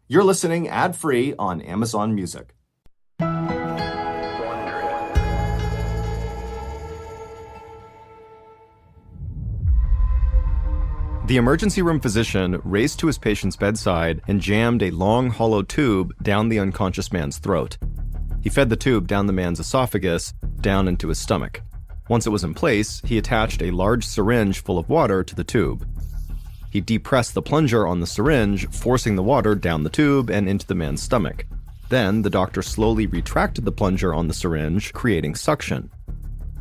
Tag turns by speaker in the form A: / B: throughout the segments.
A: You're listening ad-free on Amazon Music. The emergency room physician raced to his patient's bedside and jammed a long, hollow tube down the unconscious man's throat. He fed the tube down the man's esophagus, down into his stomach. Once it was in place, he attached a large syringe full of water to the tube. He depressed the plunger on the syringe, forcing the water down the tube and into the man's stomach. Then, the doctor slowly retracted the plunger on the syringe, creating suction.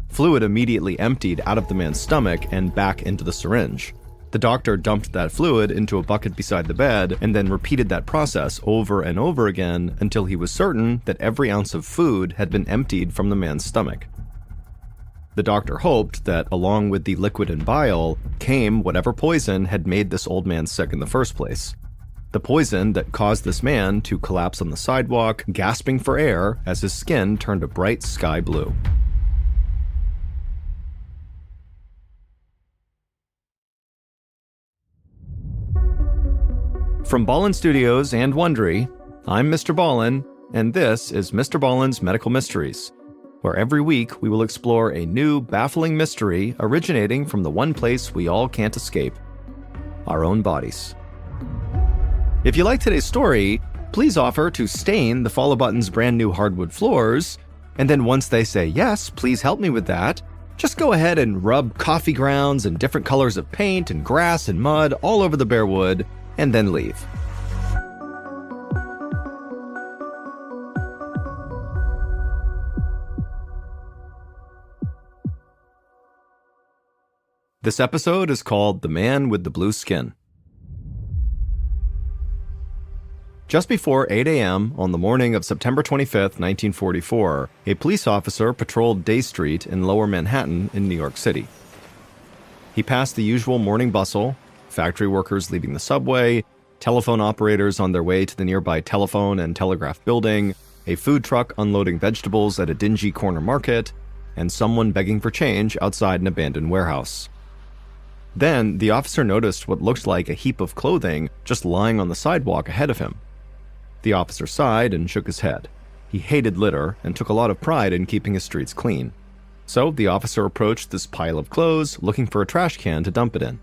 A: Fluid immediately emptied out of the man's stomach and back into the syringe. The doctor dumped that fluid into a bucket beside the bed and then repeated that process over and over again until he was certain that every ounce of food had been emptied from the man's stomach. The doctor hoped that, along with the liquid and bile, came whatever poison had made this old man sick in the first place. The poison that caused this man to collapse on the sidewalk, gasping for air as his skin turned a bright sky blue. From Ballen Studios and Wondery, I'm MrBallen, and this is MrBallen's Medical Mysteries, where every week we will explore a new, baffling mystery originating from the one place we all can't escape: our own bodies. If you like today's story, please offer to stain the Follow Button's brand new hardwood floors, and then once they say yes, please help me with that, just go ahead and rub coffee grounds and different colors of paint and grass and mud all over the bare wood, and then leave. This episode is called The Man with the Blue Skin. Just before 8 a.m. on the morning of September 25th, 1944, a police officer patrolled Day Street in Lower Manhattan in New York City. He passed the usual morning bustle: factory workers leaving the subway, telephone operators on their way to the nearby telephone and telegraph building, a food truck unloading vegetables at a dingy corner market, and someone begging for change outside an abandoned warehouse. Then, the officer noticed what looked like a heap of clothing just lying on the sidewalk ahead of him. The officer sighed and shook his head. He hated litter and took a lot of pride in keeping his streets clean. So, the officer approached this pile of clothes, looking for a trash can to dump it in.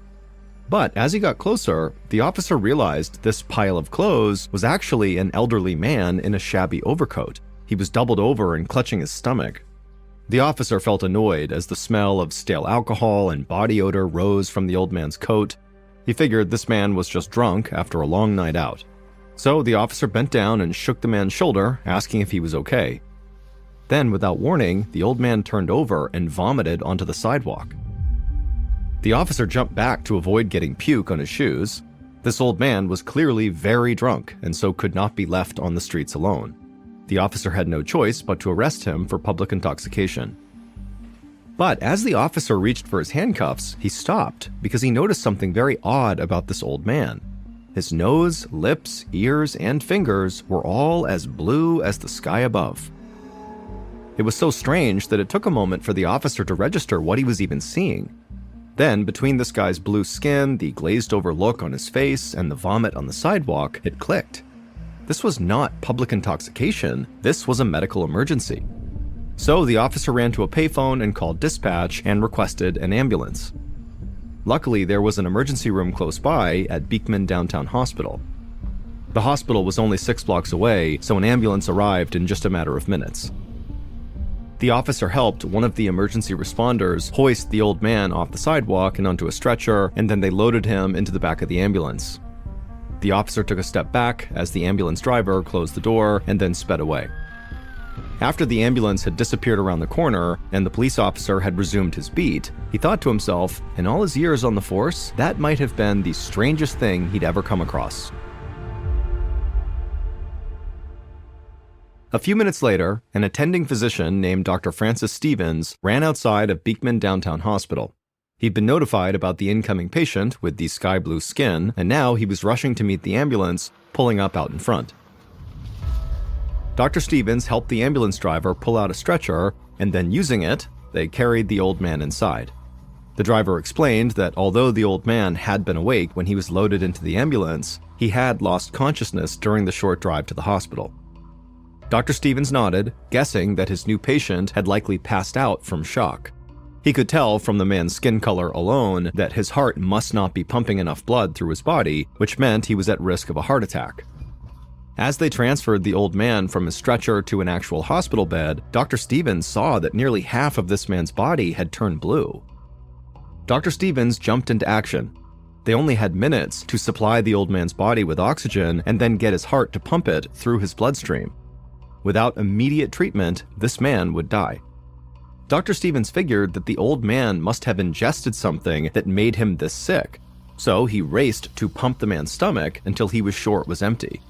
A: But as he got closer, the officer realized this pile of clothes was actually an elderly man in a shabby overcoat. He was doubled over and clutching his stomach. The officer felt annoyed as the smell of stale alcohol and body odor rose from the old man's coat. He figured this man was just drunk after a long night out. So the officer bent down and shook the man's shoulder, asking if he was okay. Then, without warning, the old man turned over and vomited onto the sidewalk. The officer jumped back to avoid getting puke on his shoes. This old man was clearly very drunk and so could not be left on the streets alone. The officer had no choice but to arrest him for public intoxication. But as the officer reached for his handcuffs, he stopped because he noticed something very odd about this old man. His nose, lips, ears, and fingers were all as blue as the sky above. It was so strange that it took a moment for the officer to register what he was even seeing. Then, between this guy's blue skin, the glazed-over look on his face, and the vomit on the sidewalk, it clicked. This was not public intoxication, this was a medical emergency. So the officer ran to a payphone and called dispatch and requested an ambulance. Luckily, there was an emergency room close by at Beekman Downtown Hospital. The hospital was only 6 blocks away, so an ambulance arrived in just a matter of minutes. The officer helped one of the emergency responders hoist the old man off the sidewalk and onto a stretcher, and then they loaded him into the back of the ambulance. The officer took a step back as the ambulance driver closed the door and then sped away. After the ambulance had disappeared around the corner and the police officer had resumed his beat, he thought to himself, in all his years on the force, that might have been the strangest thing he'd ever come across. A few minutes later, an attending physician named Dr. Francis Stevens ran outside of Beekman Downtown Hospital. He'd been notified about the incoming patient with the sky blue skin, and now he was rushing to meet the ambulance, pulling up out in front. Dr. Stevens helped the ambulance driver pull out a stretcher, and then using it, they carried the old man inside. The driver explained that although the old man had been awake when he was loaded into the ambulance, He had lost consciousness during the short drive to the hospital. Dr. Stevens nodded, guessing that his new patient had likely passed out from shock. He could tell from the man's skin color alone that his heart must not be pumping enough blood through his body, which meant he was at risk of a heart attack. As they transferred the old man from his stretcher to an actual hospital bed, Dr. Stevens saw that nearly half of this man's body had turned blue. Dr. Stevens jumped into action. They only had minutes to supply the old man's body with oxygen and then get his heart to pump it through his bloodstream. Without immediate treatment, this man would die. Dr. Stevens figured that the old man must have ingested something that made him this sick, so he raced to pump the man's stomach until he was sure it was empty.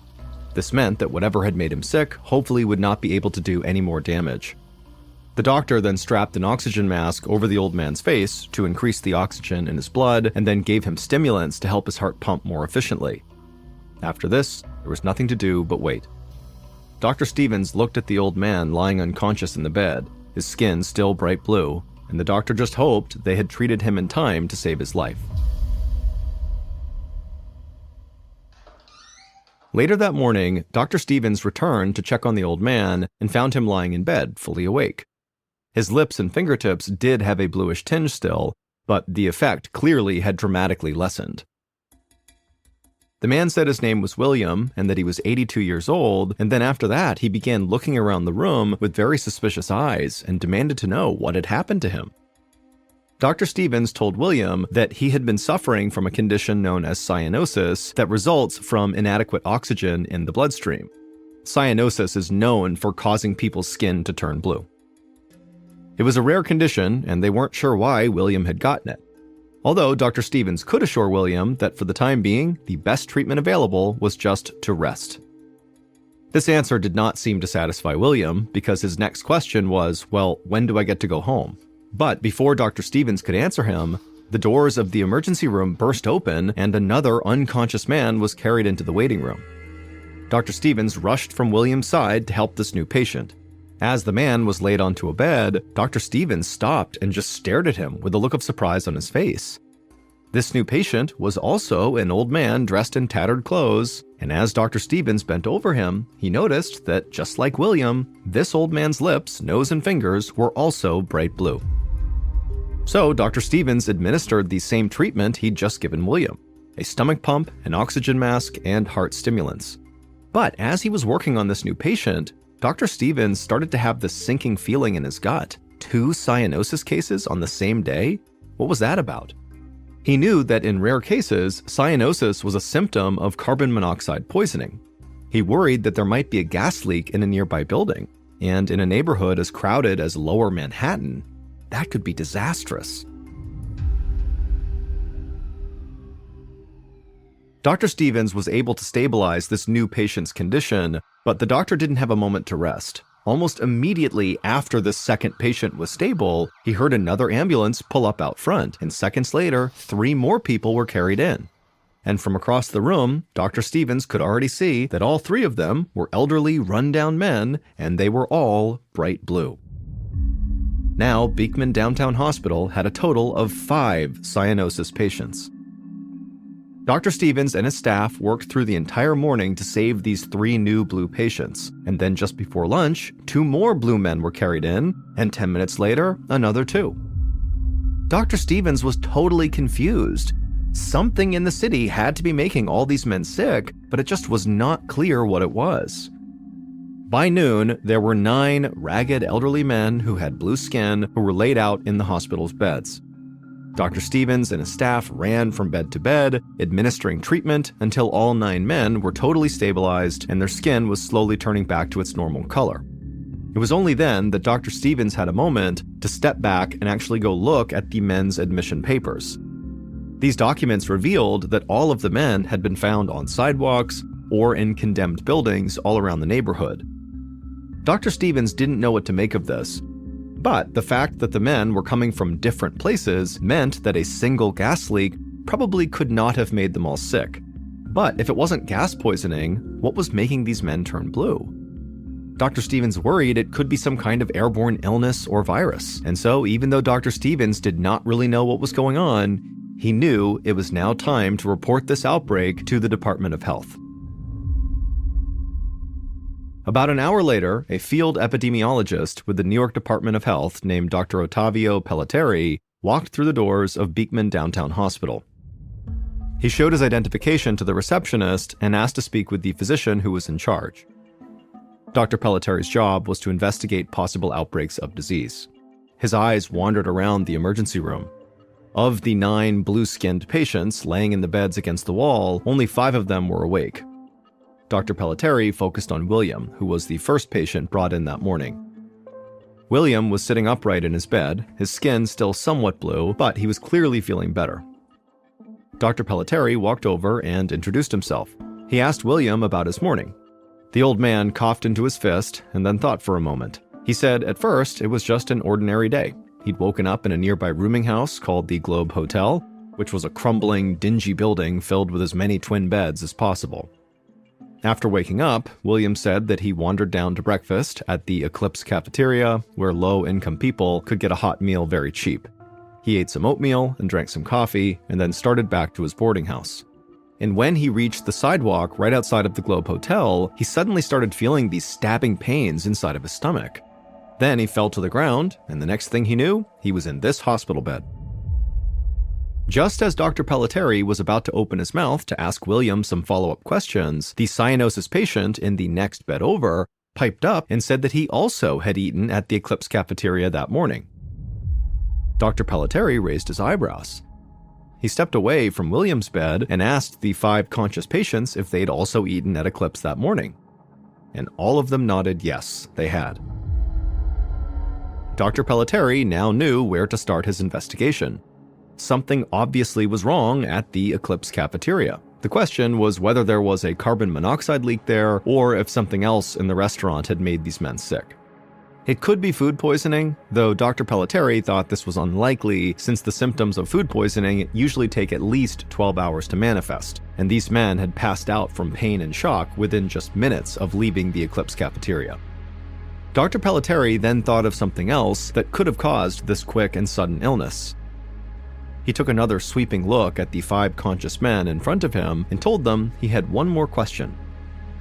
A: This meant that whatever had made him sick hopefully would not be able to do any more damage. The doctor then strapped an oxygen mask over the old man's face to increase the oxygen in his blood and then gave him stimulants to help his heart pump more efficiently. After this, there was nothing to do but wait. Dr. Stevens looked at the old man lying unconscious in the bed, his skin still bright blue, and the doctor just hoped they had treated him in time to save his life. Later that morning, Dr. Stevens returned to check on the old man and found him lying in bed, fully awake. His lips and fingertips did have a bluish tinge still, but the effect clearly had dramatically lessened. The man said his name was William and that he was 82 years old, and then after that he began looking around the room with very suspicious eyes and demanded to know what had happened to him. Dr. Stevens told William that he had been suffering from a condition known as cyanosis that results from inadequate oxygen in the bloodstream. Cyanosis is known for causing people's skin to turn blue. It was a rare condition, and they weren't sure why William had gotten it. Although Dr. Stevens could assure William that for the time being, the best treatment available was just to rest. This answer did not seem to satisfy William because his next question was, well, when do I get to go home? But before Dr. Stevens could answer him, the doors of the emergency room burst open and another unconscious man was carried into the waiting room. Dr. Stevens rushed from William's side to help this new patient. As the man was laid onto a bed, Dr. Stevens stopped and just stared at him with a look of surprise on his face. This new patient was also an old man dressed in tattered clothes, and as Dr. Stevens bent over him, he noticed that, just like William, this old man's lips, nose, and fingers were also bright blue. So Dr. Stevens administered the same treatment he'd just given William: a stomach pump, an oxygen mask, and heart stimulants. But as he was working on this new patient, Dr. Stevens started to have this sinking feeling in his gut. 2 cyanosis cases on the same day? What was that about? He knew that in rare cases, cyanosis was a symptom of carbon monoxide poisoning. He worried that there might be a gas leak in a nearby building, and in a neighborhood as crowded as Lower Manhattan, that could be disastrous. Dr. Stevens was able to stabilize this new patient's condition, but the doctor didn't have a moment to rest. Almost immediately after the second patient was stable, he heard another ambulance pull up out front, and seconds later, 3 more people were carried in. And from across the room, Dr. Stevens could already see that all 3 of them were elderly, run-down men, and they were all bright blue. Now, Beekman Downtown Hospital had a total of 5 cyanosis patients. Dr. Stevens and his staff worked through the entire morning to save these 3 new blue patients, and then just before lunch, 2 more blue men were carried in, and 10 minutes later, another 2. Dr. Stevens was totally confused. Something in the city had to be making all these men sick, but it just was not clear what it was. By noon, there were 9 ragged elderly men who had blue skin who were laid out in the hospital's beds. Dr. Stevens and his staff ran from bed to bed, administering treatment until all 9 men were totally stabilized and their skin was slowly turning back to its normal color. It was only then that Dr. Stevens had a moment to step back and actually go look at the men's admission papers. These documents revealed that all of the men had been found on sidewalks or in condemned buildings all around the neighborhood. Dr. Stevens didn't know what to make of this, but the fact that the men were coming from different places meant that a single gas leak probably could not have made them all sick. But if it wasn't gas poisoning, what was making these men turn blue? Dr. Stevens worried it could be some kind of airborne illness or virus, and so even though Dr. Stevens did not really know what was going on, He knew it was now time to report this outbreak to the Department of Health. About an hour later, a field epidemiologist with the New York Department of Health named Dr. Ottavio Pelletieri walked through the doors of Beekman Downtown Hospital. He showed his identification to the receptionist and asked to speak with the physician who was in charge. Dr. Pelletieri's job was to investigate possible outbreaks of disease. His eyes wandered around the emergency room. Of the 9 blue-skinned patients laying in the beds against the wall, only 5 of them were awake. Dr. Pelletieri focused on William, who was the first patient brought in that morning. William was sitting upright in his bed, his skin still somewhat blue, but he was clearly feeling better. Dr. Pelletieri walked over and introduced himself. He asked William about his morning. The old man coughed into his fist and then thought for a moment. He said at first it was just an ordinary day. He'd woken up in a nearby rooming house called the Globe Hotel, which was a crumbling, dingy building filled with as many twin beds as possible. After waking up, William said that he wandered down to breakfast at the Eclipse cafeteria, where low-income people could get a hot meal very cheap. He ate some oatmeal and drank some coffee, and then started back to his boarding house. And when he reached the sidewalk right outside of the Globe Hotel, he suddenly started feeling these stabbing pains inside of his stomach. Then he fell to the ground, and the next thing he knew, he was in this hospital bed. Just as Dr. Pelletieri was about to open his mouth to ask William some follow-up questions, the cyanosis patient in the next bed over piped up and said that he also had eaten at the Eclipse cafeteria that morning. Dr. Pelletieri raised his eyebrows. He stepped away from William's bed and asked the 5 conscious patients if they'd also eaten at Eclipse that morning. And all of them nodded yes, they had. Dr. Pelletieri now knew where to start his investigation. Something obviously was wrong at the Eclipse cafeteria. The question was whether there was a carbon monoxide leak there or if something else in the restaurant had made these men sick. It could be food poisoning, though Dr. Pelletieri thought this was unlikely since the symptoms of food poisoning usually take at least 12 hours to manifest, and these men had passed out from pain and shock within just minutes of leaving the Eclipse cafeteria. Dr. Pelletieri then thought of something else that could have caused this quick and sudden illness. He took another sweeping look at the 5 conscious men in front of him and told them he had one more question.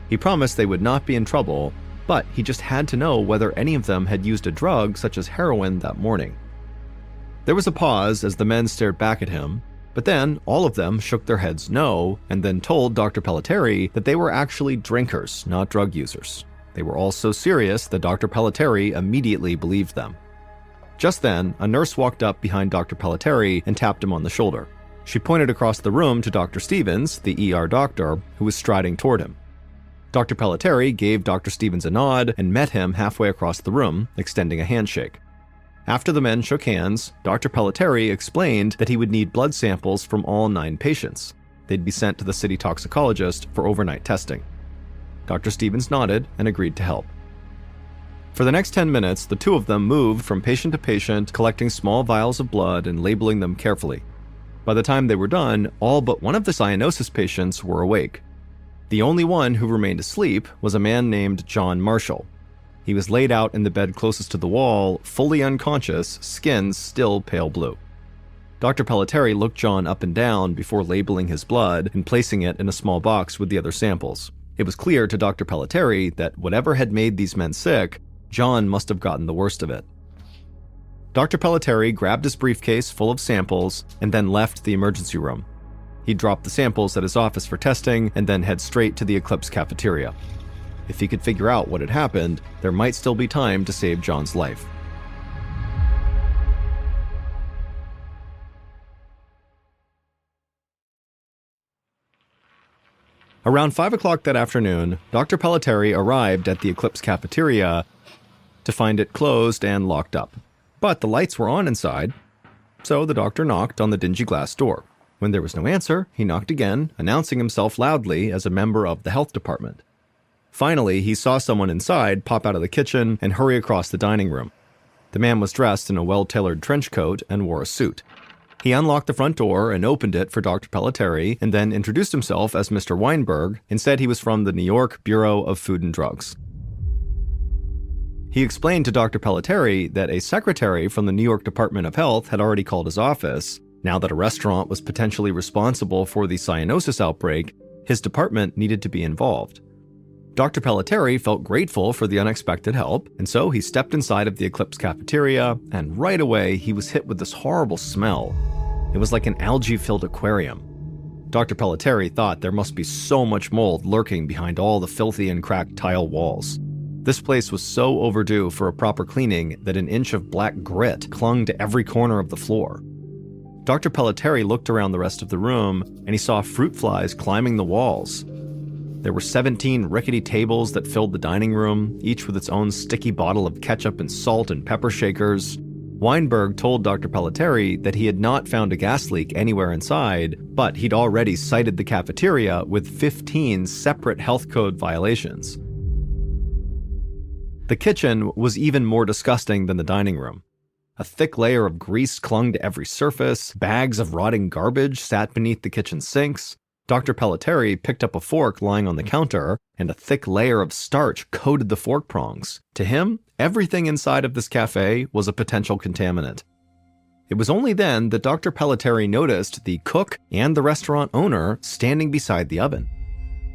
A: He promised they would not be in trouble, but he just had to know whether any of them had used a drug such as heroin that morning. There was a pause as the men stared back at him, but then all of them shook their heads no, and then told Dr. Pelletieri that they were actually drinkers, not drug users. They were all so serious that Dr. Pelletieri immediately believed them. Just then, a nurse walked up behind Dr. Pelletieri and tapped him on the shoulder. She pointed across the room to Dr. Stevens, the ER doctor, who was striding toward him. Dr. Pelletieri gave Dr. Stevens a nod and met him halfway across the room, extending a handshake. After the men shook hands, Dr. Pelletieri explained that he would need blood samples from all 9 patients. They'd be sent to the city toxicologist for overnight testing. Dr. Stevens nodded and agreed to help. For the next 10 minutes, the 2 of them moved from patient to patient, collecting small vials of blood and labeling them carefully. By the time they were done, all but one of the cyanosis patients were awake. The only one who remained asleep was a man named John Marshall. He was laid out in the bed closest to the wall, fully unconscious, skin still pale blue. Dr. Pelletieri looked John up and down before labeling his blood and placing it in a small box with the other samples. It was clear to Dr. Pelletieri that whatever had made these men sick, John must have gotten the worst of it. Dr. Pelletieri grabbed his briefcase full of samples and then left the emergency room. He dropped the samples at his office for testing and then head straight to the Eclipse cafeteria. If he could figure out what had happened, there might still be time to save John's life. Around 5 o'clock that afternoon, Dr. Pelletieri arrived at the Eclipse cafeteria to find it closed and locked up. But the lights were on inside, so the doctor knocked on the dingy glass door. When there was no answer, he knocked again, announcing himself loudly as a member of the health department. Finally, he saw someone inside pop out of the kitchen and hurry across the dining room. The man was dressed in a well-tailored trench coat and wore a suit. He unlocked the front door and opened it for Dr. Pelletieri and then introduced himself as Mr. Weinberg and said he was from the New York Bureau of Food and Drugs. He explained to Dr. Pelletieri that a secretary from the New York Department of Health had already called his office, Now that a restaurant was potentially responsible for the cyanosis outbreak, his department needed to be involved. Dr. Pelletieri felt grateful for the unexpected help, and so he stepped inside of the Eclipse cafeteria, and right away he was hit with this horrible smell. It was like an algae-filled aquarium. Dr. Pelletieri thought there must be so much mold lurking behind all the filthy and cracked tile walls. This place was so overdue for a proper cleaning that an inch of black grit clung to every corner of the floor. Dr. Pelletieri looked around the rest of the room, and he saw fruit flies climbing the walls. There were 17 rickety tables that filled the dining room, each with its own sticky bottle of ketchup and salt and pepper shakers. Weinberg told Dr. Pelletieri that he had not found a gas leak anywhere inside, but he'd already cited the cafeteria with 15 separate health code violations. The kitchen was even more disgusting than the dining room. A thick layer of grease clung to every surface, bags of rotting garbage sat beneath the kitchen sinks. Dr. Pelletieri picked up a fork lying on the counter, and a thick layer of starch coated the fork prongs. To him, everything inside of this cafe was a potential contaminant. It was only then that Dr. Pelletieri noticed the cook and the restaurant owner standing beside the oven.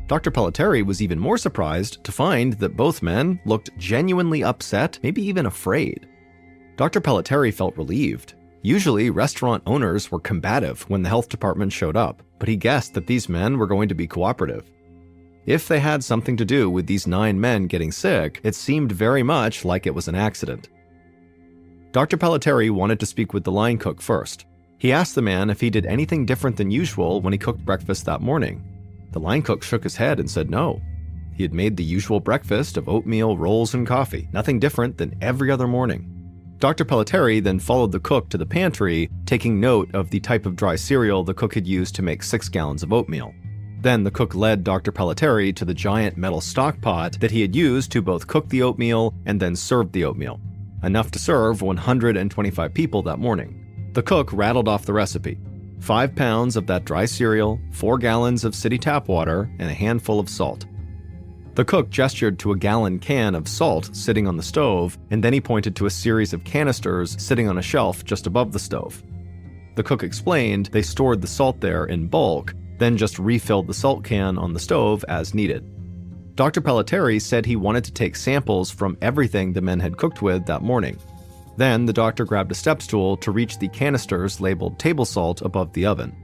A: Dr. Pelletieri was even more surprised to find that both men looked genuinely upset, maybe even afraid. Dr. Pelletieri felt relieved. Usually, restaurant owners were combative when the health department showed up, but he guessed that these men were going to be cooperative. If they had something to do with these 9 men getting sick, it seemed very much like it was an accident. Dr. Pelletieri wanted to speak with the line cook first. He asked the man if he did anything different than usual when he cooked breakfast that morning. The line cook shook his head and said no. He had made the usual breakfast of oatmeal, rolls, and coffee, nothing different than every other morning. Dr. Pelletieri then followed the cook to the pantry, taking note of the type of dry cereal the cook had used to make 6 gallons of oatmeal. Then the cook led Dr. Pelletieri to the giant metal stock pot that he had used to both cook the oatmeal and then serve the oatmeal, enough to serve 125 people that morning. The cook rattled off the recipe: 5 pounds of that dry cereal, 4 gallons of city tap water, and a handful of salt. The cook gestured to a gallon can of salt sitting on the stove, and then he pointed to a series of canisters sitting on a shelf just above the stove. The cook explained they stored the salt there in bulk, then just refilled the salt can on the stove as needed. Dr. Pelletieri said he wanted to take samples from everything the men had cooked with that morning. Then the doctor grabbed a step stool to reach the canisters labeled table salt above the oven.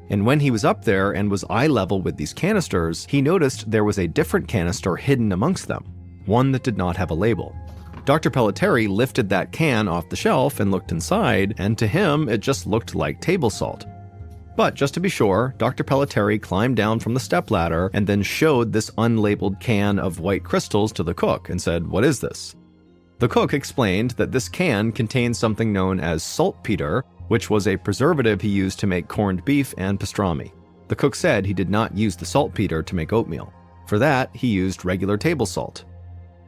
A: And when he was up there and was eye level with these canisters, he noticed there was a different canister hidden amongst them, one that did not have a label. Dr. Pelletieri lifted that can off the shelf and looked inside, and to him it just looked like table salt. But just to be sure, Dr. Pelletieri climbed down from the stepladder and then showed this unlabeled can of white crystals to the cook and said, "What is this?" The cook explained that this can contained something known as saltpeter, which was a preservative he used to make corned beef and pastrami. The cook said he did not use the saltpeter to make oatmeal. For that, he used regular table salt.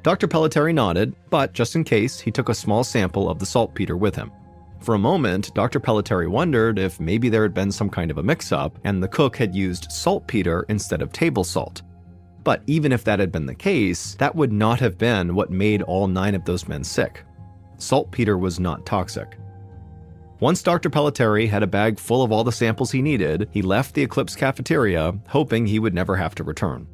A: Dr. Pelletieri nodded, but just in case, he took a small sample of the saltpeter with him. For a moment, Dr. Pelletieri wondered if maybe there had been some kind of a mix-up and the cook had used saltpeter instead of table salt. But even if that had been the case, that would not have been what made all 9 of those men sick. Saltpeter was not toxic. Once Dr. Pelletieri had a bag full of all the samples he needed, he left the Eclipse cafeteria, hoping he would never have to return.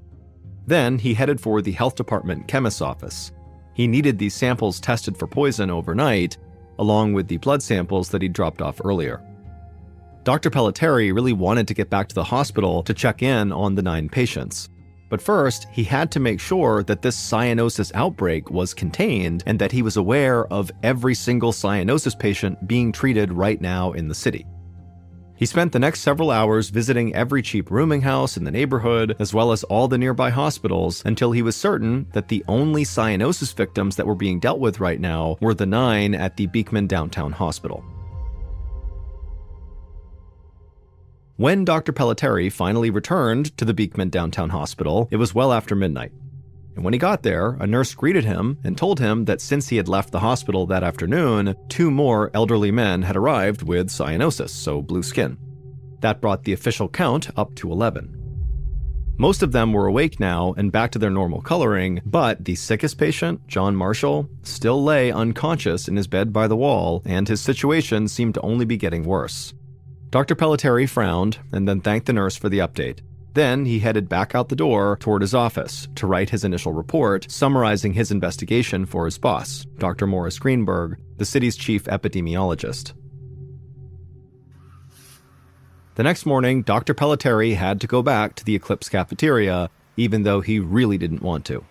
A: Then he headed for the health department chemist's office. He needed these samples tested for poison overnight, along with the blood samples that he'd dropped off earlier. Dr. Pelletieri really wanted to get back to the hospital to check in on the 9 patients. But first, he had to make sure that this cyanosis outbreak was contained and that he was aware of every single cyanosis patient being treated right now in the city. He spent the next several hours visiting every cheap rooming house in the neighborhood, as well as all the nearby hospitals, until he was certain that the only cyanosis victims that were being dealt with right now were the 9 at the Beekman Downtown Hospital. When Dr. Pelletieri finally returned to the Beekman Downtown Hospital, it was well after midnight. And when he got there, a nurse greeted him and told him that since he had left the hospital that afternoon, 2 more elderly men had arrived with cyanosis, so blue skin. That brought the official count up to 11. Most of them were awake now and back to their normal coloring, but the sickest patient, John Marshall, still lay unconscious in his bed by the wall, and his situation seemed to only be getting worse. Dr. Pelletieri frowned and then thanked the nurse for the update. Then he headed back out the door toward his office to write his initial report summarizing his investigation for his boss, Dr. Morris Greenberg, the city's chief epidemiologist. The next morning, Dr. Pelletieri had to go back to the Eclipse cafeteria, even though he really didn't want to.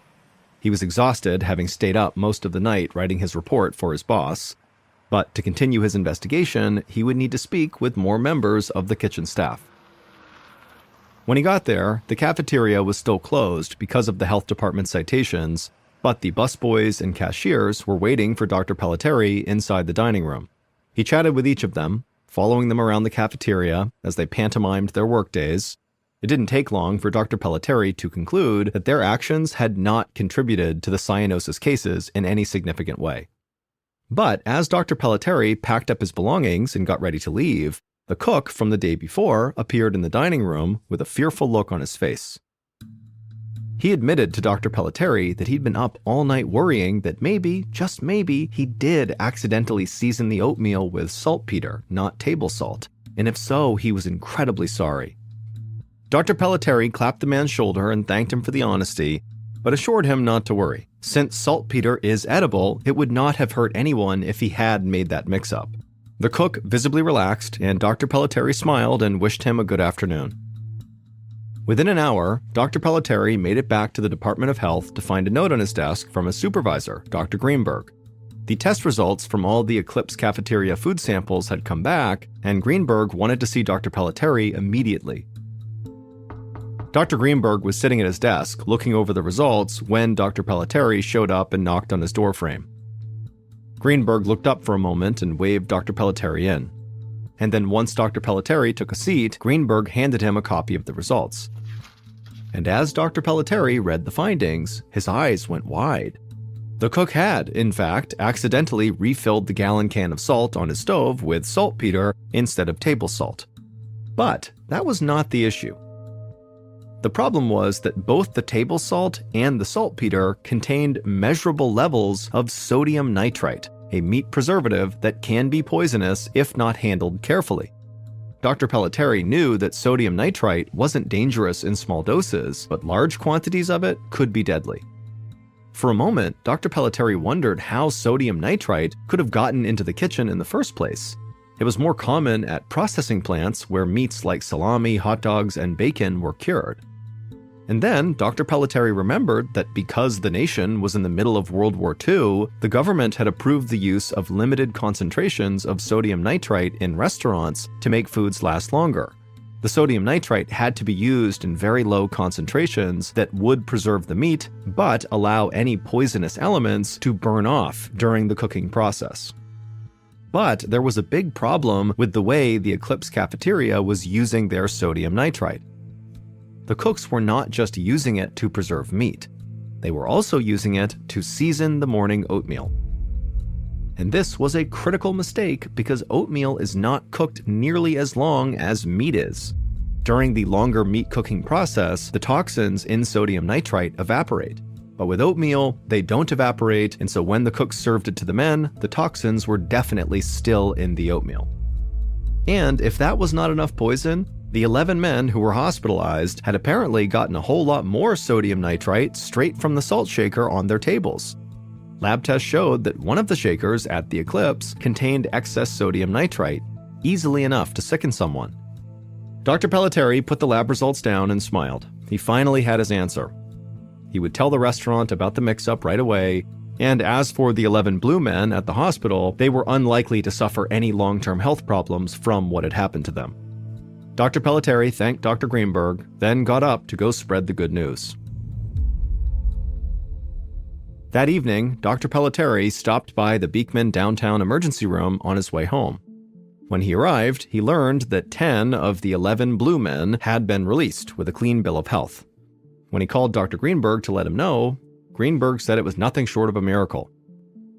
A: He was exhausted, having stayed up most of the night writing his report for his boss. But to continue his investigation, he would need to speak with more members of the kitchen staff. When he got there, the cafeteria was still closed because of the health department citations, but the busboys and cashiers were waiting for Dr. Pelletieri inside the dining room. He chatted with each of them, following them around the cafeteria as they pantomimed their workdays. It didn't take long for Dr. Pelletieri to conclude that their actions had not contributed to the cyanosis cases in any significant way. But as Dr. Pelletieri packed up his belongings and got ready to leave, the cook from the day before appeared in the dining room with a fearful look on his face. He admitted to Dr. Pelletieri that he'd been up all night worrying that maybe, just maybe, he did accidentally season the oatmeal with saltpeter, not table salt, and if so, he was incredibly sorry. Dr. Pelletieri clapped the man's shoulder and thanked him for the honesty, but assured him not to worry. Since saltpeter is edible, it would not have hurt anyone if he had made that mix-up. The cook visibly relaxed, and Dr. Pelletieri smiled and wished him a good afternoon. Within an hour, Dr. Pelletieri made it back to the Department of Health to find a note on his desk from his supervisor, Dr. Greenberg. The test results from all the Eclipse cafeteria food samples had come back, and Greenberg wanted to see Dr. Pelletieri immediately. Dr. Greenberg was sitting at his desk, looking over the results, when Dr. Pelletieri showed up and knocked on his doorframe. Greenberg looked up for a moment and waved Dr. Pelletieri in. And then once Dr. Pelletieri took a seat, Greenberg handed him a copy of the results. And as Dr. Pelletieri read the findings, his eyes went wide. The cook had, in fact, accidentally refilled the gallon can of salt on his stove with saltpeter instead of table salt. But that was not the issue. The problem was that both the table salt and the saltpeter contained measurable levels of sodium nitrite, a meat preservative that can be poisonous if not handled carefully. Dr. Pelletieri knew that sodium nitrite wasn't dangerous in small doses, but large quantities of it could be deadly. For a moment, Dr. Pelletieri wondered how sodium nitrite could have gotten into the kitchen in the first place. It was more common at processing plants where meats like salami, hot dogs, and bacon were cured. And then Dr. Pelletieri remembered that because the nation was in the middle of World War II, the government had approved the use of limited concentrations of sodium nitrite in restaurants to make foods last longer. The sodium nitrite had to be used in very low concentrations that would preserve the meat, but allow any poisonous elements to burn off during the cooking process. But there was a big problem with the way the Eclipse cafeteria was using their sodium nitrite. The cooks were not just using it to preserve meat. They were also using it to season the morning oatmeal. And this was a critical mistake because oatmeal is not cooked nearly as long as meat is. During the longer meat cooking process, the toxins in sodium nitrite evaporate. But with oatmeal, they don't evaporate, and so when the cooks served it to the men, the toxins were definitely still in the oatmeal. And if that was not enough poison, the 11 men who were hospitalized had apparently gotten a whole lot more sodium nitrite straight from the salt shaker on their tables. Lab tests showed that one of the shakers at the Eclipse contained excess sodium nitrite, easily enough to sicken someone. Dr. Pelletieri put the lab results down and smiled. He finally had his answer. He would tell the restaurant about the mix-up right away, and as for the 11 blue men at the hospital, they were unlikely to suffer any long-term health problems from what had happened to them. Dr. Pelletieri thanked Dr. Greenberg, then got up to go spread the good news. That evening, Dr. Pelletieri stopped by the Beekman downtown emergency room on his way home. When he arrived, he learned that 10 of the 11 blue men had been released with a clean bill of health. When he called Dr. Greenberg to let him know, Greenberg said it was nothing short of a miracle.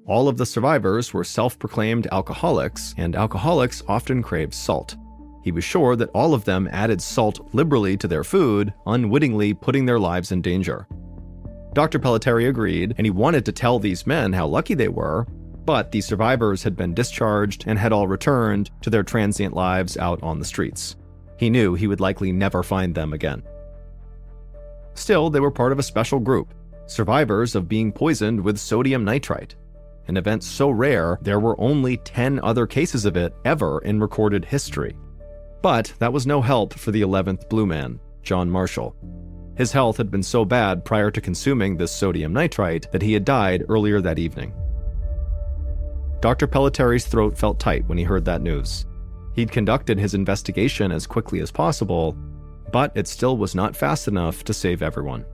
A: All of the survivors were self-proclaimed alcoholics, and alcoholics often crave salt. He was sure that all of them added salt liberally to their food, unwittingly putting their lives in danger. Dr. Pelletieri agreed, and he wanted to tell these men how lucky they were, But the survivors had been discharged and had all returned to their transient lives out on the streets. He knew he would likely never find them again. Still, they were part of a special group, survivors of being poisoned with sodium nitrite, an event so rare there were only 10 other cases of it ever in recorded history. But that was no help for the 11th Blue Man, John Marshall. His health had been so bad prior to consuming this sodium nitrite that he had died earlier that evening. Dr. Pelletari's throat felt tight when he heard that news. He'd conducted his investigation as quickly as possible, but it still was not fast enough to save everyone.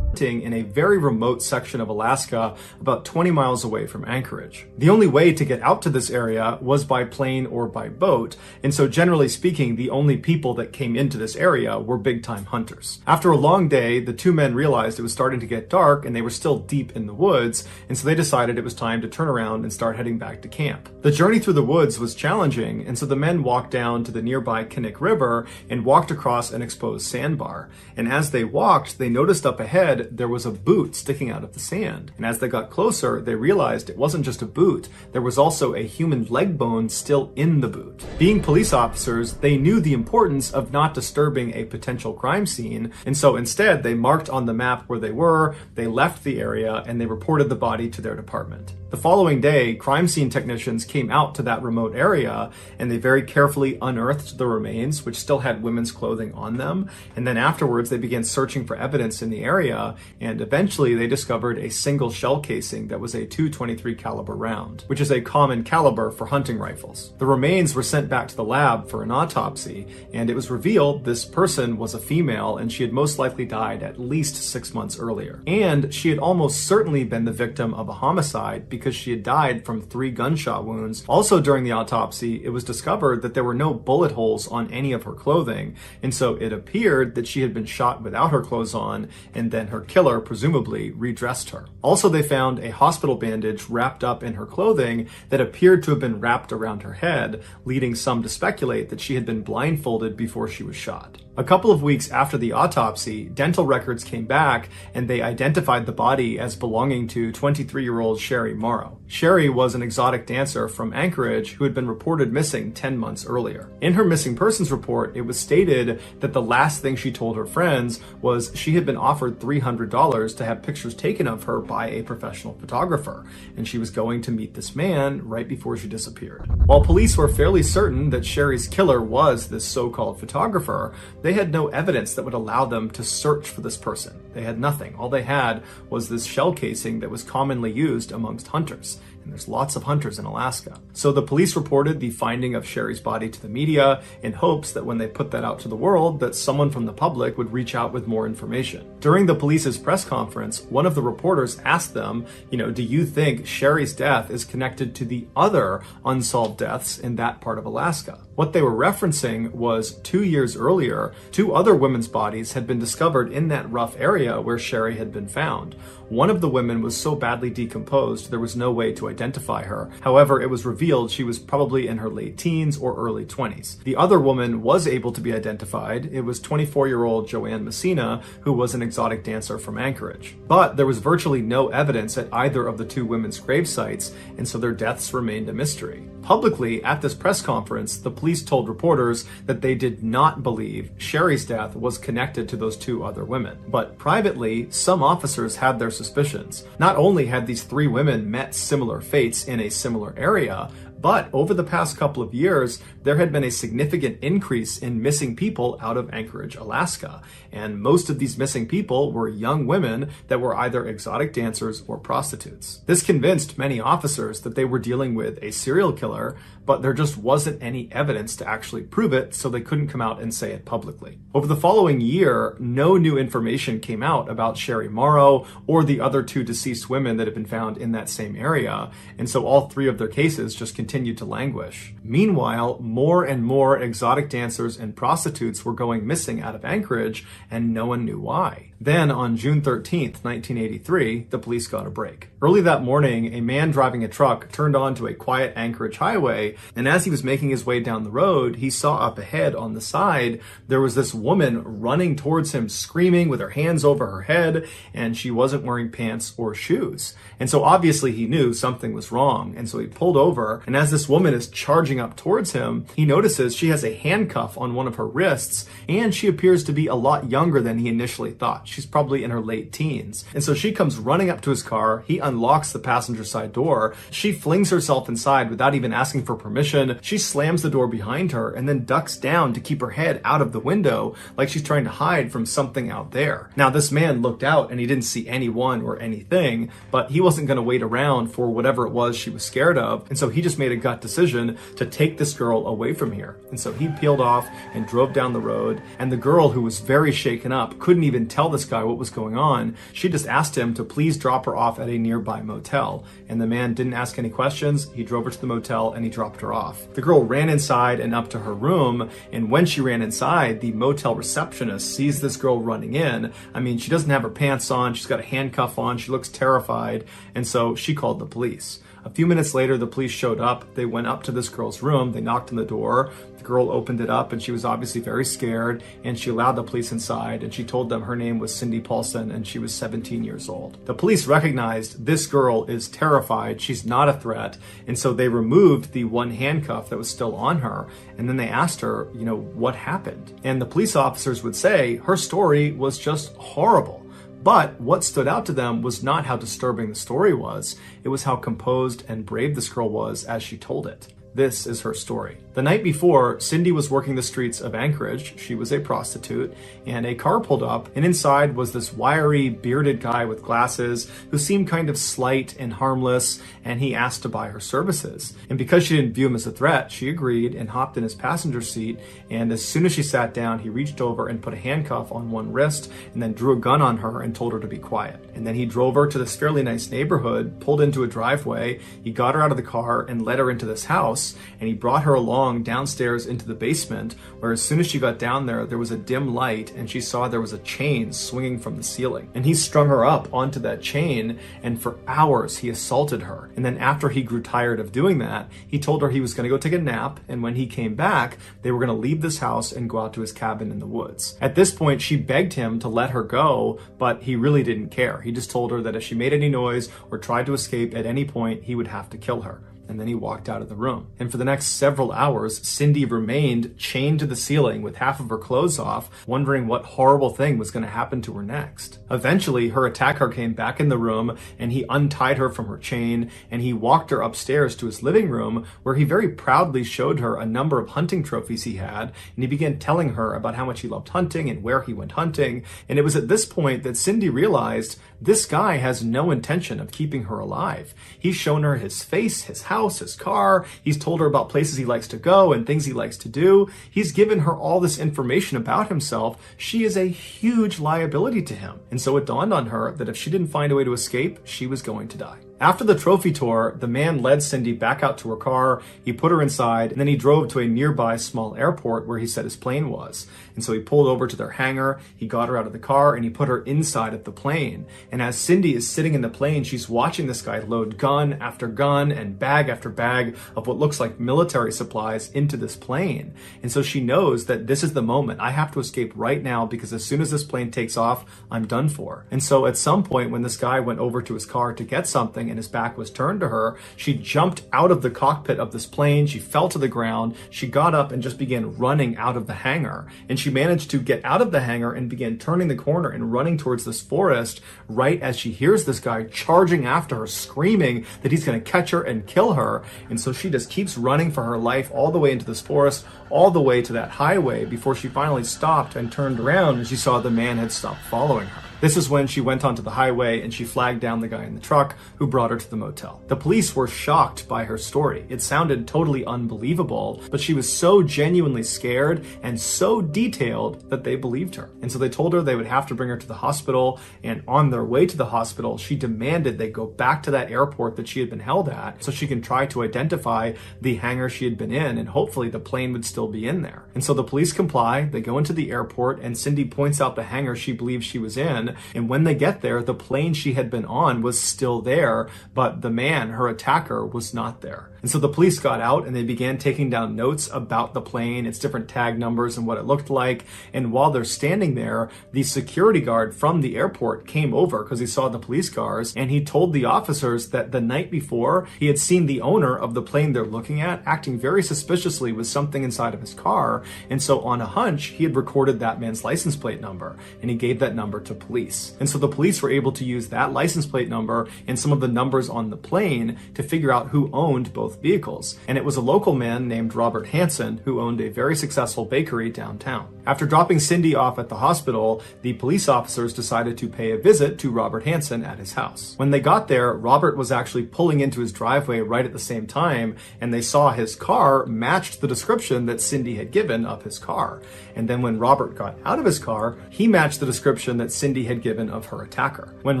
B: In a very remote section of Alaska, about 20 miles away from Anchorage. The only way to get out to this area was by plane or by boat, and so generally speaking, the only people that came into this area were big-time hunters. After a long day, the two men realized it was starting to get dark and they were still deep in the woods, and so they decided it was time to turn around and start heading back to camp. The journey through the woods was challenging, and so the men walked down to the nearby Kinnick River and walked across an exposed sandbar. And as they walked, they noticed up ahead there was a boot sticking out of the sand. And as they got closer, they realized it wasn't just a boot, there was also a human leg bone still in the boot. Being police officers, they knew the importance of not disturbing a potential crime scene, and so instead they marked on the map where they were, they left the area, and they reported the body to their department. The following day, crime scene technicians came out to that remote area and they very carefully unearthed the remains, which still had women's clothing on them. And then afterwards, they began searching for evidence in the area, and eventually they discovered a single shell casing that was a .223 caliber round, which is a common caliber for hunting rifles. The remains were sent back to the lab for an autopsy, and it was revealed this person was a female and she had most likely died at least 6 months earlier. And she had almost certainly been the victim of a homicide because she had died from 3 gunshot wounds. Also during the autopsy, it was discovered that there were no bullet holes on any of her clothing, and so it appeared that she had been shot without her clothes on, and then her killer presumably redressed her. Also, they found a hospital bandage wrapped up in her clothing that appeared to have been wrapped around her head, leading some to speculate that she had been blindfolded before she was shot. A couple of weeks after the autopsy, dental records came back and they identified the body as belonging to 23-year-old Sherry Morrow. Sherry was an exotic dancer from Anchorage who had been reported missing 10 months earlier. In her missing persons report, it was stated that the last thing she told her friends was she had been offered $300 to have pictures taken of her by a professional photographer, and she was going to meet this man right before she disappeared. While police were fairly certain that Sherry's killer was this so-called photographer, they had no evidence that would allow them to search for this person. They had nothing. All they had was this shell casing that was commonly used amongst hunters. And there's lots of hunters in Alaska. So the police reported the finding of Sherry's body to the media in hopes that when they put that out to the world, that someone from the public would reach out with more information. During the police's press conference, one of the reporters asked them, do you think Sherry's death is connected to the other unsolved deaths in that part of Alaska? What they were referencing was 2 years earlier, 2 other women's bodies had been discovered in that rough area where Sherry had been found. One of the women was so badly decomposed there was no way to identify her. However, it was revealed she was probably in her late teens or early 20s. The other woman was able to be identified. It was 24-year-old Joanne Messina, who was an exotic dancer from Anchorage. But there was virtually no evidence at either of the 2 women's grave sites, and so their deaths remained a mystery. Publicly, at this press conference, the police told reporters that they did not believe Sherry's death was connected to those 2 other women. But privately, some officers had their suspicions. Not only had these 3 women met similar fates in a similar area, but over the past couple of years, there had been a significant increase in missing people out of Anchorage, Alaska. And most of these missing people were young women that were either exotic dancers or prostitutes. This convinced many officers that they were dealing with a serial killer, but there just wasn't any evidence to actually prove it, so they couldn't come out and say it publicly. Over the following year, no new information came out about Sherry Morrow or the other 2 deceased women that had been found in that same area, and so all 3 of their cases just continued to languish. Meanwhile, more and more exotic dancers and prostitutes were going missing out of Anchorage, and no one knew why. Then on June 13th, 1983, the police got a break. Early that morning, a man driving a truck turned onto a quiet Anchorage highway, and as he was making his way down the road, he saw up ahead on the side, there was this woman running towards him, screaming with her hands over her head, and she wasn't wearing pants or shoes. And so obviously he knew something was wrong, and so he pulled over, and as this woman is charging up towards him, he notices she has a handcuff on one of her wrists, and she appears to be a lot younger than he initially thought. She's probably in her late teens. And so she comes running up to his car. He unlocks the passenger side door. She flings herself inside without even asking for permission. She slams the door behind her and then ducks down to keep her head out of the window like she's trying to hide from something out there. Now, this man looked out and he didn't see anyone or anything, but he wasn't going to wait around for whatever it was she was scared of. And so he just made a gut decision to take this girl away from here. And so he peeled off and drove down the road. And the girl, who was very shaken up, couldn't even tell this guy what was going on. She just asked him to please drop her off at a nearby motel. And the man didn't ask any questions. He drove her to the motel and he dropped her off. The girl ran inside and up to her room. And when she ran inside, the motel receptionist sees this girl running in. I mean, she doesn't have her pants on. She's got a handcuff on. She looks terrified. And so she called the police. A few minutes later, the police showed up. They went up to this girl's room. They knocked on the door. The girl opened it up and she was obviously very scared, and she allowed the police inside, and she told them her name was Cindy Paulson and she was 17 years old. The police recognized this girl is terrified. She's not a threat. And so they removed the one handcuff that was still on her. And then they asked her, what happened? And the police officers would say her story was just horrible. But what stood out to them was not how disturbing the story was. It was how composed and brave this girl was as she told it. This is her story. The night before, Cindy was working the streets of Anchorage. She was a prostitute, and a car pulled up, and inside was this wiry, bearded guy with glasses who seemed kind of slight and harmless, and he asked to buy her services. And because she didn't view him as a threat, she agreed and hopped in his passenger seat, and as soon as she sat down, he reached over and put a handcuff on one wrist, and then drew a gun on her and told her to be quiet. And then he drove her to this fairly nice neighborhood, pulled into a driveway, he got her out of the car and led her into this house, and he brought her along downstairs into the basement, where as soon as she got down there was a dim light, and she saw there was a chain swinging from the ceiling. And he strung her up onto that chain, and for hours he assaulted her. And then after he grew tired of doing that, he told her he was going to go take a nap, and when he came back, they were going to leave this house and go out to his cabin in the woods. At this point, she begged him to let her go, but he really didn't care. He just told her that if she made any noise or tried to escape at any point, he would have to kill her. And then he walked out of the room. And for the next several hours, Cindy remained chained to the ceiling with half of her clothes off, wondering what horrible thing was going to happen to her next. Eventually, her attacker came back in the room, and he untied her from her chain, and he walked her upstairs to his living room, where he very proudly showed her a number of hunting trophies he had, and he began telling her about how much he loved hunting and where he went hunting. And it was at this point that Cindy realized this guy has no intention of keeping her alive. He's shown her his face, his house, his car. He's told her about places he likes to go and things he likes to do. He's given her all this information about himself. She is a huge liability to him. And so it dawned on her that if she didn't find a way to escape, she was going to die. After the trophy tour, the man led Cindy back out to her car, he put her inside, and then he drove to a nearby small airport where he said his plane was. And so he pulled over to their hangar, he got her out of the car, and he put her inside of the plane. And as Cindy is sitting in the plane, she's watching this guy load gun after gun and bag after bag of what looks like military supplies into this plane. And so she knows that this is the moment. I have to escape right now, because as soon as this plane takes off, I'm done for. And so at some point when this guy went over to his car to get something, and his back was turned to her, she jumped out of the cockpit of this plane, she fell to the ground, she got up and just began running out of the hangar. And she managed to get out of the hangar and began turning the corner and running towards this forest right as she hears this guy charging after her, screaming that he's going to catch her and kill her. And so she just keeps running for her life all the way into this forest, all the way to that highway, before she finally stopped and turned around and she saw the man had stopped following her. This is when she went onto the highway and she flagged down the guy in the truck who brought her to the motel. The police were shocked by her story. It sounded totally unbelievable, but she was so genuinely scared and so detailed that they believed her. And so they told her they would have to bring her to the hospital, and on their way to the hospital, she demanded they go back to that airport that she had been held at so she can try to identify the hangar she had been in, and hopefully the plane would still be in there. And so the police comply, they go into the airport, and Cindy points out the hangar she believes she was in, Hansen. And when they get there, the plane she had been on was still there, but the man, her attacker, was not there. And so the police got out and they began taking down notes about the plane, its different tag numbers and what it looked like. And while they're standing there, the security guard from the airport came over because he saw the police cars, and he told the officers that the night before he had seen the owner of the plane they're looking at acting very suspiciously with something inside of his car. And so on a hunch, he had recorded that man's license plate number, and he gave that number to police. And so the police were able to use that license plate number and some of the numbers on the plane to figure out who owned both vehicles. And it was a local man named Robert Hansen who owned a very successful bakery downtown. After dropping Cindy off at the hospital, the police officers decided to pay a visit to Robert Hansen at his house. When they got there, Robert was actually pulling into his driveway right at the same time, and they saw his car matched the description that Cindy had given of his car. And then when Robert got out of his car, he matched the description that Cindy had given of her attacker. When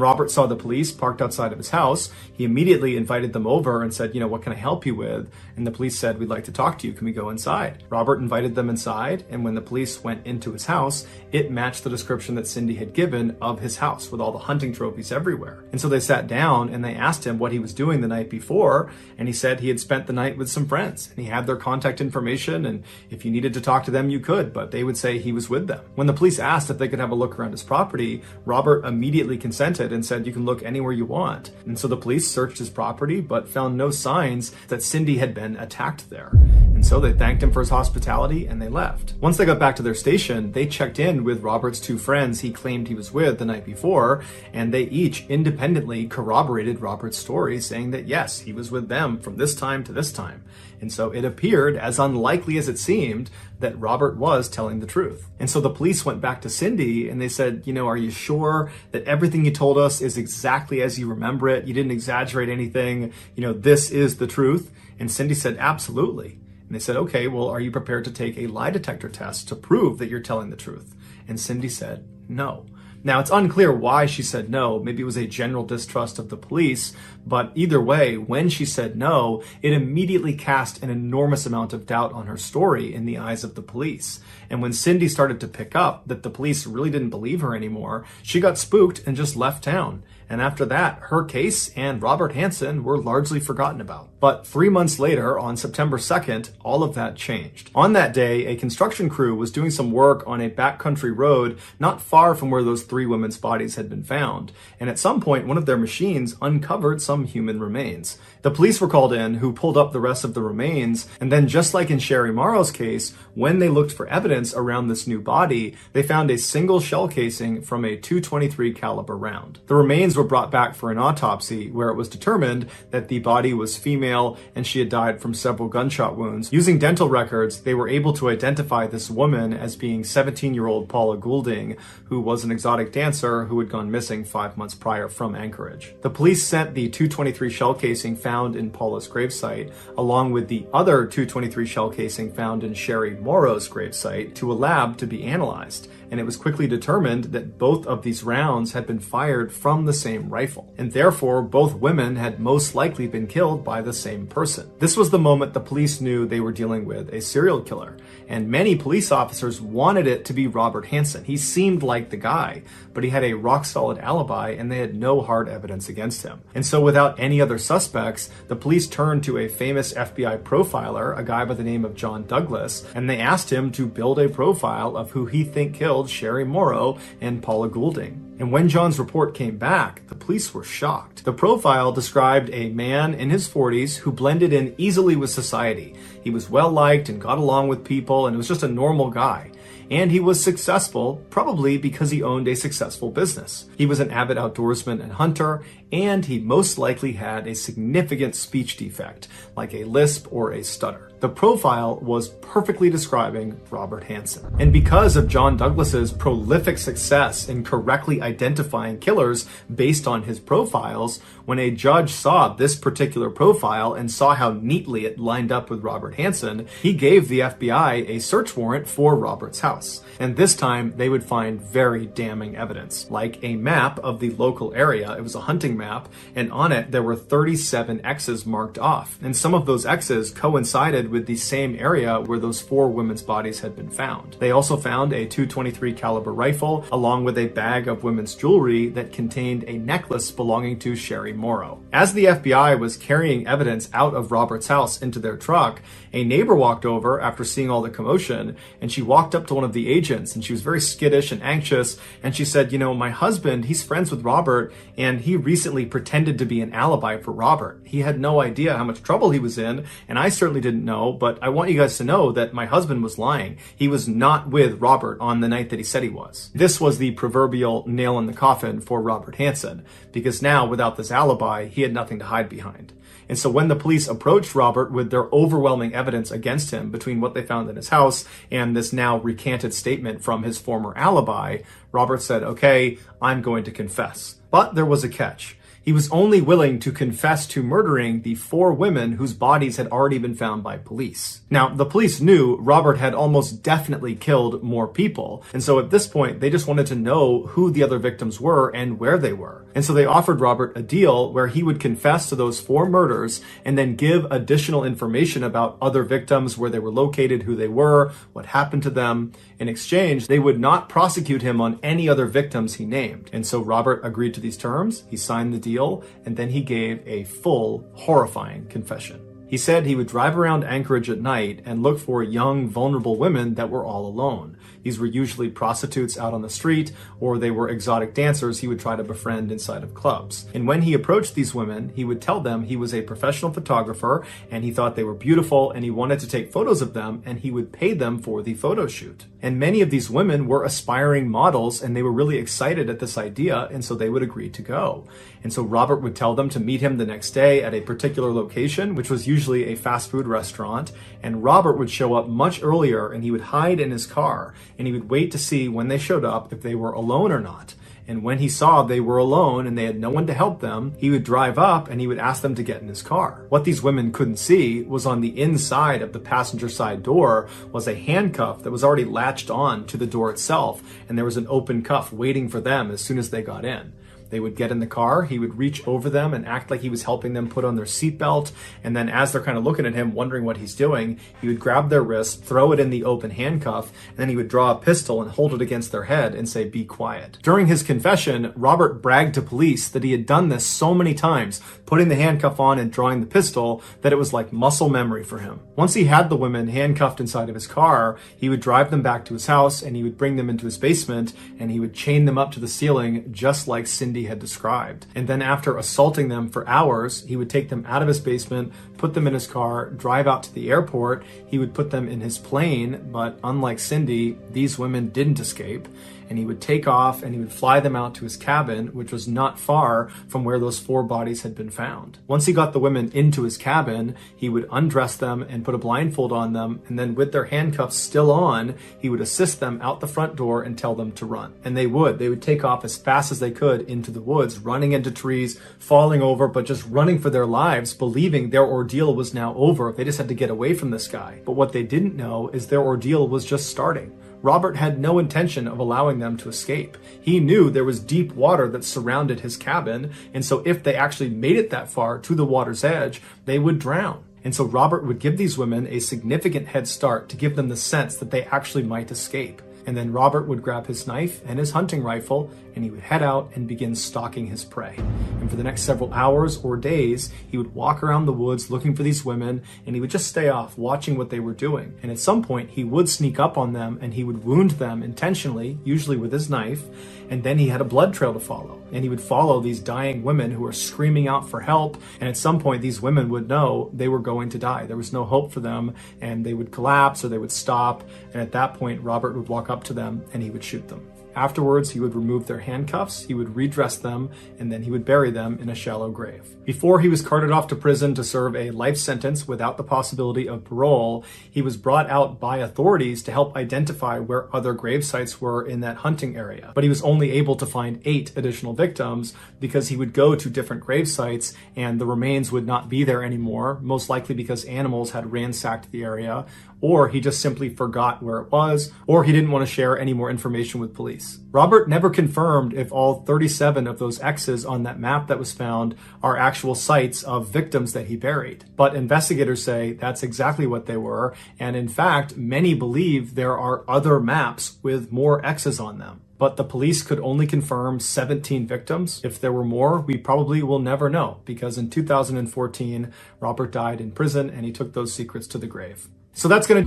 B: Robert saw the police parked outside of his house, he immediately invited them over and said, what can I help you with? And the police said, we'd like to talk to you. Can we go inside? Robert invited them inside, and when the police went into his house, it matched the description that Cindy had given of his house with all the hunting trophies everywhere. And so they sat down and they asked him what he was doing the night before, and he said he had spent the night with some friends, and he had their contact information, and if you needed to talk to them, you could, but they would say he was with them. When the police asked if they could have a look around his property, Robert immediately consented and said, you can look anywhere you want. And so the police searched his property, but found no signs that Cindy had been attacked there. And so they thanked him for his hospitality and they left. Once they got back to their station, they checked in with Robert's two friends he claimed he was with the night before, and they each independently corroborated Robert's story, saying that yes, he was with them from this time to this time. And so it appeared, as unlikely as it seemed, that Robert was telling the truth. And so the police went back to Cindy and they said, are you sure that everything you told us is exactly as you remember it? You didn't exaggerate anything? This is the truth? And Cindy said, absolutely. And they said, okay, well, are you prepared to take a lie detector test to prove that you're telling the truth? And Cindy said, no. Now, it's unclear why she said no. Maybe it was a general distrust of the police, but either way, when she said no, it immediately cast an enormous amount of doubt on her story in the eyes of the police. And when Cindy started to pick up that the police really didn't believe her anymore, she got spooked and just left town. And after that, her case and Robert Hansen were largely forgotten about. But 3 months later, on September 2nd, all of that changed. On that day, a construction crew was doing some work on a backcountry road not far from where those 3 women's bodies had been found. And at some point, one of their machines uncovered some human remains. The police were called in, who pulled up the rest of the remains, and then just like in Sherry Morrow's case, when they looked for evidence around this new body, they found a single shell casing from a .223 caliber round. The remains were brought back for an autopsy, where it was determined that the body was female and she had died from several gunshot wounds. Using dental records, they were able to identify this woman as being 17-year-old Paula Goulding, who was an exotic dancer who had gone missing 5 months prior from Anchorage. The police sent the .223 shell casing found in Paula's gravesite, along with the other .223 shell casing found in Sherry Morrow's gravesite, to a lab to be analyzed. And it was quickly determined that both of these rounds had been fired from the same rifle, and therefore both women had most likely been killed by the same person. This was the moment the police knew they were dealing with a serial killer, and many police officers wanted it to be Robert Hansen. He seemed like the guy, but he had a rock-solid alibi and they had no hard evidence against him. And so without any other suspects, the police turned to a famous FBI profiler, a guy by the name of John Douglas, and they asked him to build a profile of who he think killed Sherry Morrow and Paula Goulding. And when John's report came back, the police were shocked. The profile described a man in his 40s who blended in easily with society. He was well-liked and got along with people and was just a normal guy. And he was successful, probably because he owned a successful business. He was an avid outdoorsman and hunter, and he most likely had a significant speech defect, like a lisp or a stutter. The profile was perfectly describing Robert Hansen. And because of John Douglas's prolific success in correctly identifying killers based on his profiles, when a judge saw this particular profile and saw how neatly it lined up with Robert Hansen, he gave the FBI a search warrant for Robert's house. And this time they would find very damning evidence, like a map of the local area. It was a hunting map, and on it there were 37 X's marked off. And some of those X's coincided coincided with the same area where those 4 women's bodies had been found. They also found a .223 caliber rifle along with a bag of women's jewelry that contained a necklace belonging to Sherry Morrow. As the FBI was carrying evidence out of Robert's house into their truck, a neighbor walked over after seeing all the commotion, and she walked up to one of the agents, and she was very skittish and anxious, and she said, you know, my husband, he's friends with Robert, and he recently pretended to be an alibi for Robert. He had no idea how much trouble he was in, and I certainly didn't know, but I want you guys to know that my husband was lying. He was not with Robert on the night that he said he was. This was the proverbial nail in the coffin for Robert Hansen, because now, without this alibi, he had nothing to hide behind. And so when the police approached Robert with their overwhelming evidence against him between what they found in his house and this now recanted statement from his former alibi, Robert said, okay, I'm going to confess. But there was a catch. He was only willing to confess to murdering the 4 women whose bodies had already been found by police. Now, the police knew Robert had almost definitely killed more people, and so at this point, they just wanted to know who the other victims were and where they were. And so they offered Robert a deal where he would confess to those 4 murders and then give additional information about other victims, where they were located, who they were, what happened to them. In exchange, they would not prosecute him on any other victims he named. And so Robert agreed to these terms, he signed the deal, and then he gave a full, horrifying confession. He said he would drive around Anchorage at night and look for young, vulnerable women that were all alone. These were usually prostitutes out on the street, or they were exotic dancers he would try to befriend inside of clubs. And when he approached these women, he would tell them he was a professional photographer and he thought they were beautiful and he wanted to take photos of them, and he would pay them for the photo shoot. And many of these women were aspiring models and they were really excited at this idea, and so they would agree to go. And so Robert would tell them to meet him the next day at a particular location, which was usually a fast food restaurant, and Robert would show up much earlier and he would hide in his car and he would wait to see when they showed up if they were alone or not. And when he saw they were alone and they had no one to help them, he would drive up and he would ask them to get in his car. What these women couldn't see was on the inside of the passenger side door was a handcuff that was already latched on to the door itself, and there was an open cuff waiting for them as soon as they got in. They would get in the car, he would reach over them and act like he was helping them put on their seatbelt, and then as they're kind of looking at him, wondering what he's doing, he would grab their wrist, throw it in the open handcuff, and then he would draw a pistol and hold it against their head and say, "Be quiet." During his confession, Robert bragged to police that he had done this so many times, putting the handcuff on and drawing the pistol, that it was like muscle memory for him. Once he had the women handcuffed inside of his car, he would drive them back to his house and he would bring them into his basement and he would chain them up to the ceiling just like Cindy had described. And then after assaulting them for hours, he would take them out of his basement, put them in his car, drive out to the airport. He would put them in his plane, but unlike Cindy, these women didn't escape. And he would take off and he would fly them out to his cabin, which was not far from where those 4 bodies had been found. Once he got the women into his cabin, he would undress them and put a blindfold on them, and then with their handcuffs still on, he would assist them out the front door and tell them to run. And they would take off as fast as they could into the woods, running into trees, falling over, but just running for their lives, believing their ordeal was now over. They just had to get away from this guy. But what they didn't know is their ordeal was just starting. Robert had no intention of allowing them to escape. He knew there was deep water that surrounded his cabin, and so if they actually made it that far to the water's edge, they would drown. And so Robert would give these women a significant head start to give them the sense that they actually might escape. And then Robert would grab his knife and his hunting rifle and he would head out and begin stalking his prey. And for the next several hours or days, he would walk around the woods looking for these women, and he would just stay off, watching what they were doing. And at some point, he would sneak up on them and he would wound them intentionally, usually with his knife, and then he had a blood trail to follow. And he would follow these dying women who were screaming out for help, and at some point, these women would know they were going to die. There was no hope for them, and they would collapse or they would stop, and at that point, Robert would walk up to them and he would shoot them. Afterwards, he would remove their handcuffs, he would redress them, and then he would bury them in a shallow grave. Before he was carted off to prison to serve a life sentence without the possibility of parole, he was brought out by authorities to help identify where other grave sites were in that hunting area. But he was only able to find 8 additional victims because he would go to different grave sites and the remains would not be there anymore, most likely because animals had ransacked the area, or he just simply forgot where it was, or he didn't want to share any more information with police. Robert never confirmed if all 37 of those X's on that map that was found are actual sites of victims that he buried. But investigators say that's exactly what they were, and in fact, many believe there are other maps with more X's on them. But the police could only confirm 17 victims. If there were more, we probably will never know, because in 2014, Robert died in prison and he took those secrets to the grave. So that's gonna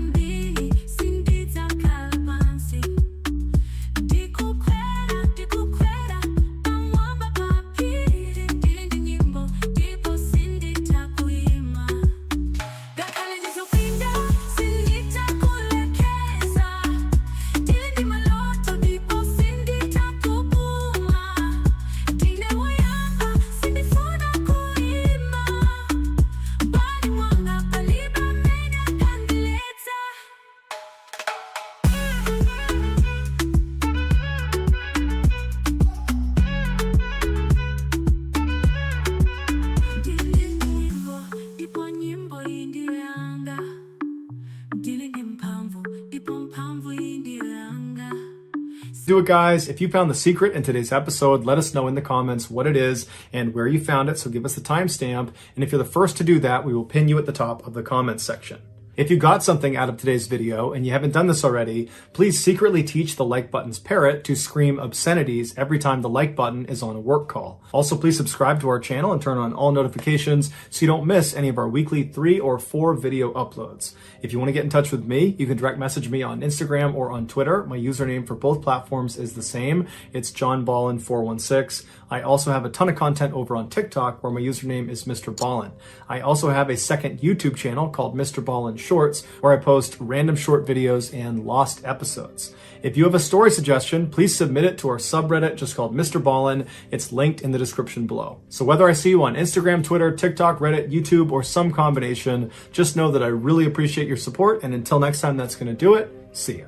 B: do it, guys. If you found the secret in today's episode, let us know in the comments what it is and where you found it, so give us the timestamp. And if you're the first to do that, we will pin you at the top of the comments section. If you got something out of today's video and you haven't done this already, please secretly teach the like button's parrot to scream obscenities every time the like button is on a work call. Also, please subscribe to our channel and turn on all notifications so you don't miss any of our weekly 3 or 4 video uploads. If you want to get in touch with me, you can direct message me on Instagram or on Twitter. My username for both platforms is the same. It's JohnBallen416. I also have a ton of content over on TikTok where my username is MrBallen. I also have a second YouTube channel called MrBallen Shorts, where I post random short videos and lost episodes. If you have a story suggestion, please submit it to our subreddit just called MrBallen. It's linked in the description below. So whether I see you on Instagram, Twitter, TikTok, Reddit, YouTube, or some combination, just know that I really appreciate your support. And until next time, that's going to do it. See you.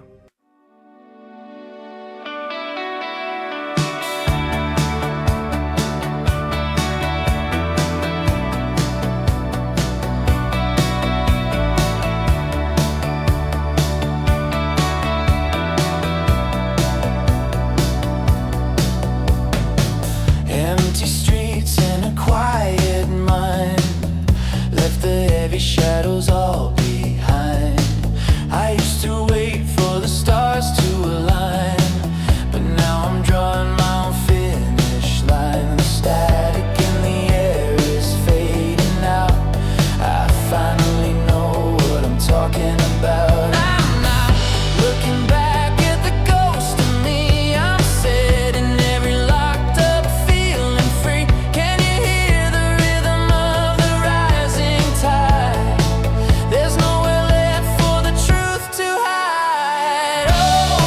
C: Empty streets and a quiet mind left the heavy shadows all behind. I used to wait for the stars to align, but now I'm drawing my own finish line. The static in the air is fading out. I finally know what I'm talking about. I'm not looking back at the ghost of me. I'm setting every locked up feeling free. Can you hear the rhythm of the rising tide? There's nowhere left for the truth to hide. Oh,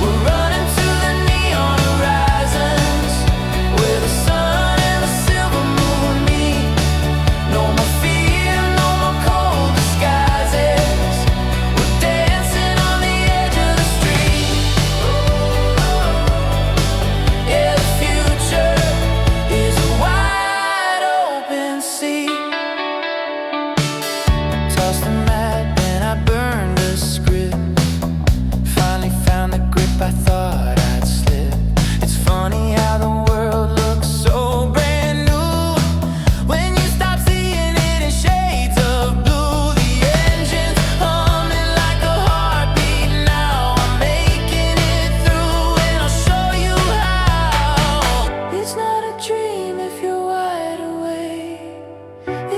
C: we're running to the neon horizons where the sun and the silver moon meet. No more fear, no more cold disguises. We're dancing on the edge of the street. Yeah, the future is a wide open sea. Tossed the mat and I burned the script. Finally found the grip I thought I'd slip. It's funny how the world looks so brand new when you stop seeing it in shades of blue. The engine's humming like a heartbeat now. I'm making it through and I'll show you how. It's not a dream if you're wide awake.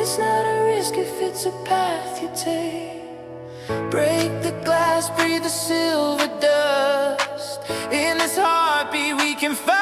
C: It's not a risk if it's a path you take. Break the glass, breathe the silver dust. In this heartbeat we can find